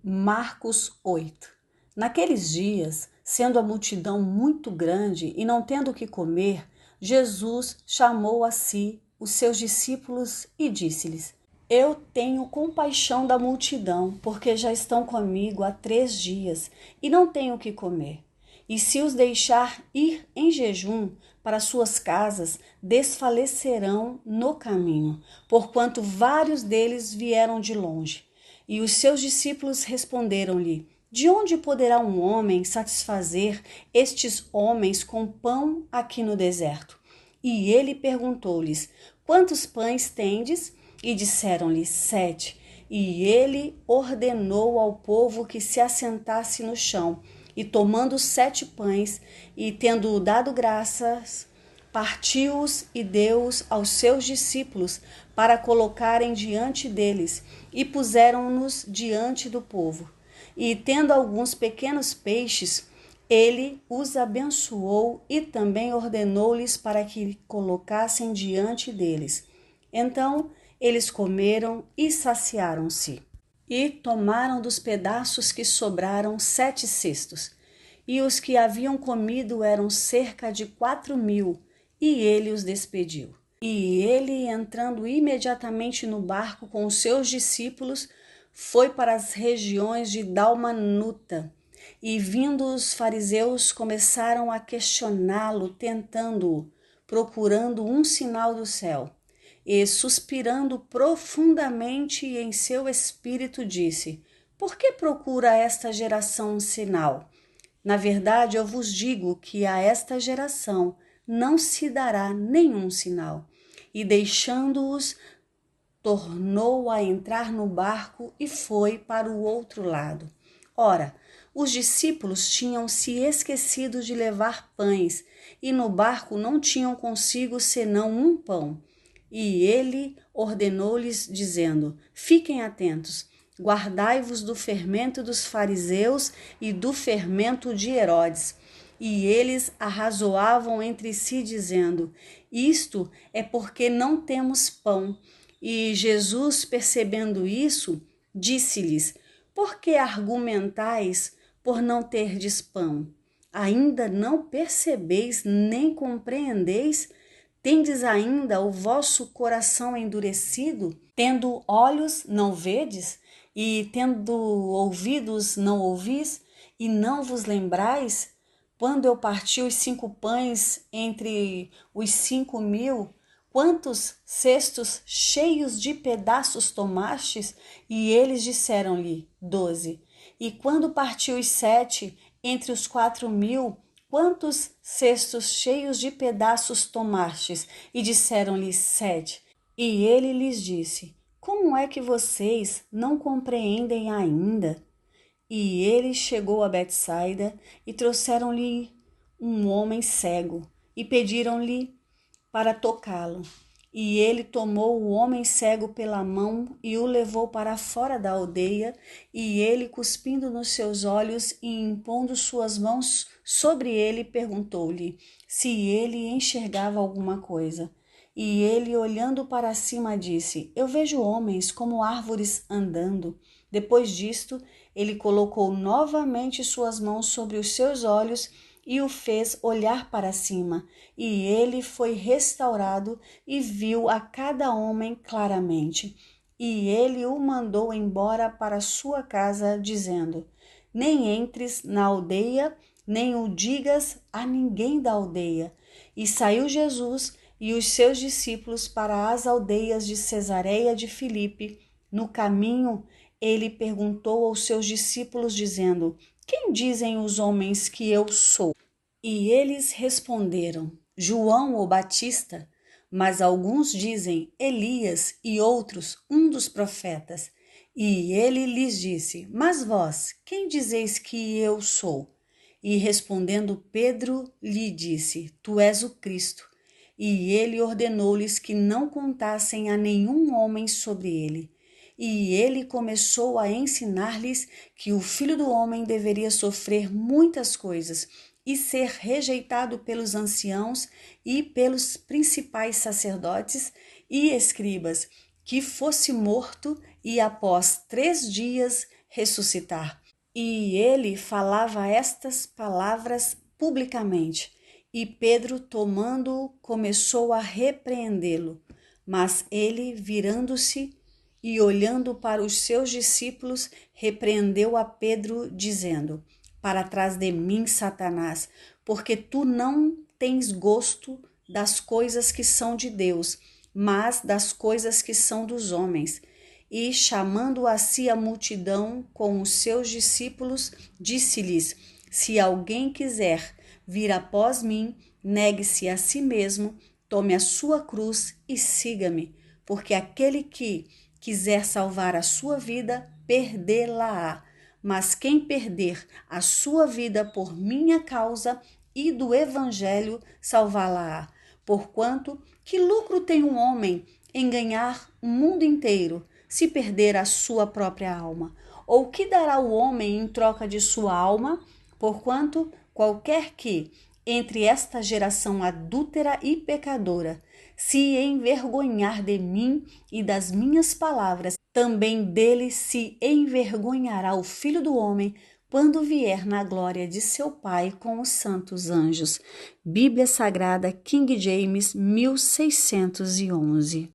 Marcos 8. Naqueles dias, sendo a multidão muito grande e não tendo o que comer, Jesus chamou a si os seus discípulos e disse-lhes: Eu tenho compaixão da multidão, porque já estão comigo há 3 dias e não tenho o que comer. E se os deixar ir em jejum para suas casas, desfalecerão no caminho, porquanto vários deles vieram de longe. E os seus discípulos responderam-lhe: De onde poderá um homem satisfazer estes homens com pão aqui no deserto? E ele perguntou-lhes: Quantos pães tendes? E disseram-lhe: 7. E ele ordenou ao povo que se assentasse no chão. E tomando 7 pães, e tendo dado graças, partiu-os e deu-os aos seus discípulos para colocarem diante deles, e puseram-nos diante do povo. E tendo alguns pequenos peixes, ele os abençoou e também ordenou-lhes para que colocassem diante deles. Então eles comeram e saciaram-se. E tomaram dos pedaços que sobraram 7 cestos. E os que haviam comido eram cerca de 4.000, e ele os despediu. E ele, entrando imediatamente no barco com os seus discípulos, foi para as regiões de Dalmanuta. E vindo os fariseus, começaram a questioná-lo, tentando-o, procurando um sinal do céu. E, suspirando profundamente em seu espírito, disse: Por que procura esta geração um sinal? Na verdade, eu vos digo que a esta geração não se dará nenhum sinal. E deixando-os, tornou a entrar no barco e foi para o outro lado. Ora, os discípulos tinham se esquecido de levar pães, e no barco não tinham consigo senão um pão. E ele ordenou-lhes, dizendo: Fiquem atentos, guardai-vos do fermento dos fariseus e do fermento de Herodes. E eles arrazoavam entre si, dizendo: Isto é porque não temos pão. E Jesus, percebendo isso, disse-lhes: Por que argumentais por não terdes pão? Ainda não percebeis nem compreendeis? Tendes ainda o vosso coração endurecido? Tendo olhos, não vedes? E tendo ouvidos, não ouvis? E não vos lembrais? Quando eu parti os 5 pães entre os 5.000, quantos cestos cheios de pedaços tomastes? E eles disseram-lhe: 12. E quando partiu os 7 entre os 4.000, quantos cestos cheios de pedaços tomastes? E disseram-lhe: 7. E ele lhes disse: Como é que vocês não compreendem ainda? E ele chegou a Betsaida e trouxeram-lhe um homem cego e pediram-lhe para tocá-lo. E ele tomou o homem cego pela mão e o levou para fora da aldeia, e ele, cuspindo nos seus olhos e impondo suas mãos sobre ele, perguntou-lhe se ele enxergava alguma coisa. E ele, olhando para cima, disse: Eu vejo homens como árvores andando. Depois disto, ele colocou novamente suas mãos sobre os seus olhos e o fez olhar para cima, e ele foi restaurado e viu a cada homem claramente. E ele o mandou embora para sua casa, dizendo: Nem entres na aldeia, nem o digas a ninguém da aldeia. E saiu Jesus e os seus discípulos para as aldeias de Cesareia de Filipe. No caminho, ele perguntou aos seus discípulos, dizendo: Quem dizem os homens que eu sou? E eles responderam: João o Batista, mas alguns dizem Elias e outros um dos profetas. E ele lhes disse: Mas vós, quem dizeis que eu sou? E respondendo Pedro lhe disse: Tu és o Cristo. E ele ordenou-lhes que não contassem a nenhum homem sobre ele. E ele começou a ensinar-lhes que o Filho do Homem deveria sofrer muitas coisas e ser rejeitado pelos anciãos e pelos principais sacerdotes e escribas, que fosse morto e após 3 dias ressuscitar. E ele falava estas palavras publicamente. E Pedro, tomando-o, começou a repreendê-lo. Mas ele, virando-se e olhando para os seus discípulos, repreendeu a Pedro, dizendo: Para trás de mim, Satanás, porque tu não tens gosto das coisas que são de Deus, mas das coisas que são dos homens. E, chamando a si a multidão com os seus discípulos, disse-lhes: Se alguém quiser vir após mim, negue-se a si mesmo, tome a sua cruz e siga-me, porque aquele que quiser salvar a sua vida, perdê-la-á. Mas quem perder a sua vida por minha causa e do evangelho, salvá-la-á. Porquanto, que lucro tem um homem em ganhar o mundo inteiro, se perder a sua própria alma? Ou que dará o homem em troca de sua alma? Porquanto, qualquer que, entre esta geração adúltera e pecadora, se envergonhar de mim e das minhas palavras, também dele se envergonhará o Filho do Homem, quando vier na glória de seu Pai com os santos anjos. Bíblia Sagrada, King James, 1611.